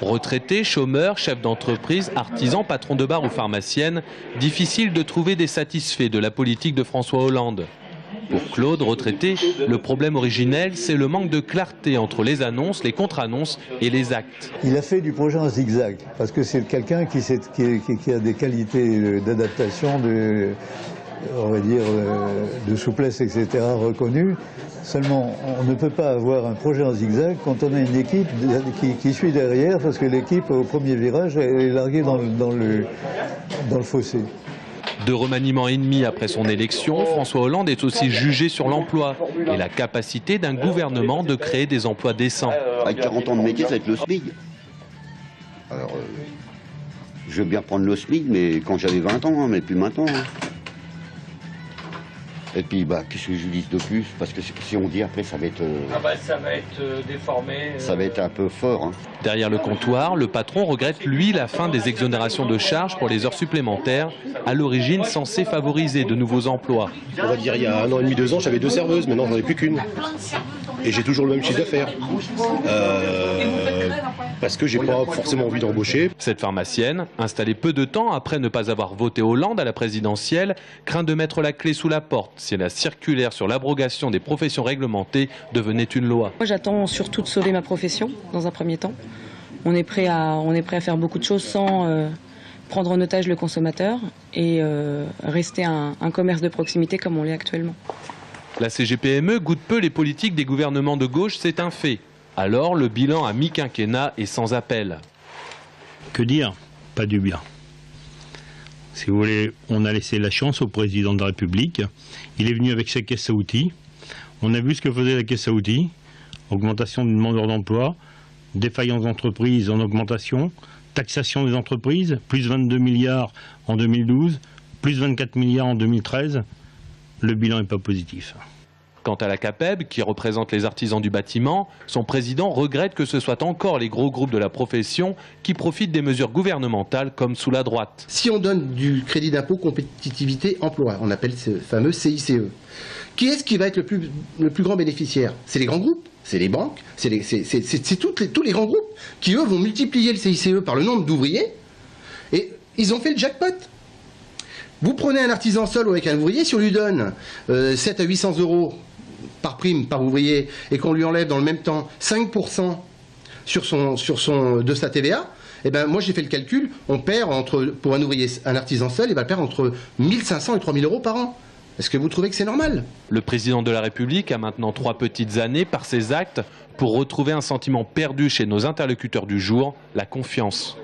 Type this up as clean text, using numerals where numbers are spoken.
Retraités, chômeurs, chefs d'entreprise, artisans, patrons de bar ou pharmaciennes, difficile de trouver des satisfaits de la politique de François Hollande. Pour Claude, retraité, le problème originel, c'est le manque de clarté entre les annonces, les contre-annonces et les actes. Il a fait du projet en zigzag, parce que c'est quelqu'un qui a des qualités d'adaptation, on va dire, de souplesse, etc. reconnues. Seulement, on ne peut pas avoir un projet en zigzag quand on a une équipe qui suit derrière, parce que l'équipe, au premier virage, est larguée dans le fossé. De remaniement et demi après son élection, François Hollande est aussi jugé sur l'emploi et la capacité d'un gouvernement de créer des emplois décents. Avec 40 ans de métier, ça va être le SMIC. Alors, je veux bien prendre le SMIC, mais quand j'avais 20 ans, mais plus maintenant. Et puis, qu'est-ce que je dis de plus? Parce que si on dit après, ça va être... ça va être déformé. Ça va être un peu fort. Derrière le comptoir, le patron regrette, lui, la fin des exonérations de charges pour les heures supplémentaires, à l'origine censées favoriser de nouveaux emplois. On va dire, il y a 1 an et demi, 2 ans, j'avais 2 serveuses, maintenant j'en ai plus qu'une. Et j'ai toujours le même chiffre d'affaires. Parce que j'ai pas forcément envie d'embaucher. Cette pharmacienne, installée peu de temps après ne pas avoir voté Hollande à la présidentielle, craint de mettre la clé sous la porte si la circulaire sur l'abrogation des professions réglementées devenait une loi. Moi, j'attends surtout de sauver ma profession dans un premier temps. On est prêt à faire beaucoup de choses sans prendre en otage le consommateur et rester un commerce de proximité comme on l'est actuellement. La CGPME goûte peu les politiques des gouvernements de gauche, c'est un fait. Alors le bilan à mi-quinquennat est sans appel. Que dire? Pas du bien. Si vous voulez, on a laissé la chance au président de la République. Il est venu avec sa caisse à outils. On a vu ce que faisait la caisse à outils. Augmentation du demandeur d'emploi, défaillance d'entreprises en augmentation, taxation des entreprises, plus 22 milliards en 2012, plus 24 milliards en 2013. Le bilan n'est pas positif. Quant à la CAPEB, qui représente les artisans du bâtiment, son président regrette que ce soit encore les gros groupes de la profession qui profitent des mesures gouvernementales comme sous la droite. Si on donne du crédit d'impôt compétitivité emploi, on appelle ce fameux CICE, qui est-ce qui va être le plus grand bénéficiaire? C'est les grands groupes, c'est les banques, c'est tous les grands groupes qui, eux, vont multiplier le CICE par le nombre d'ouvriers et ils ont fait le jackpot. Vous prenez un artisan seul avec un ouvrier, si on lui donne 7 à 800 euros par prime, par ouvrier, et qu'on lui enlève dans le même temps 5% de sa TVA, eh ben moi j'ai fait le calcul, on perd pour un ouvrier, un artisan seul, il va perdre entre 1500 et 3000 euros par an. Est-ce que vous trouvez que c'est normal? Le président de la République a maintenant 3 petites années par ses actes pour retrouver un sentiment perdu chez nos interlocuteurs du jour, la confiance.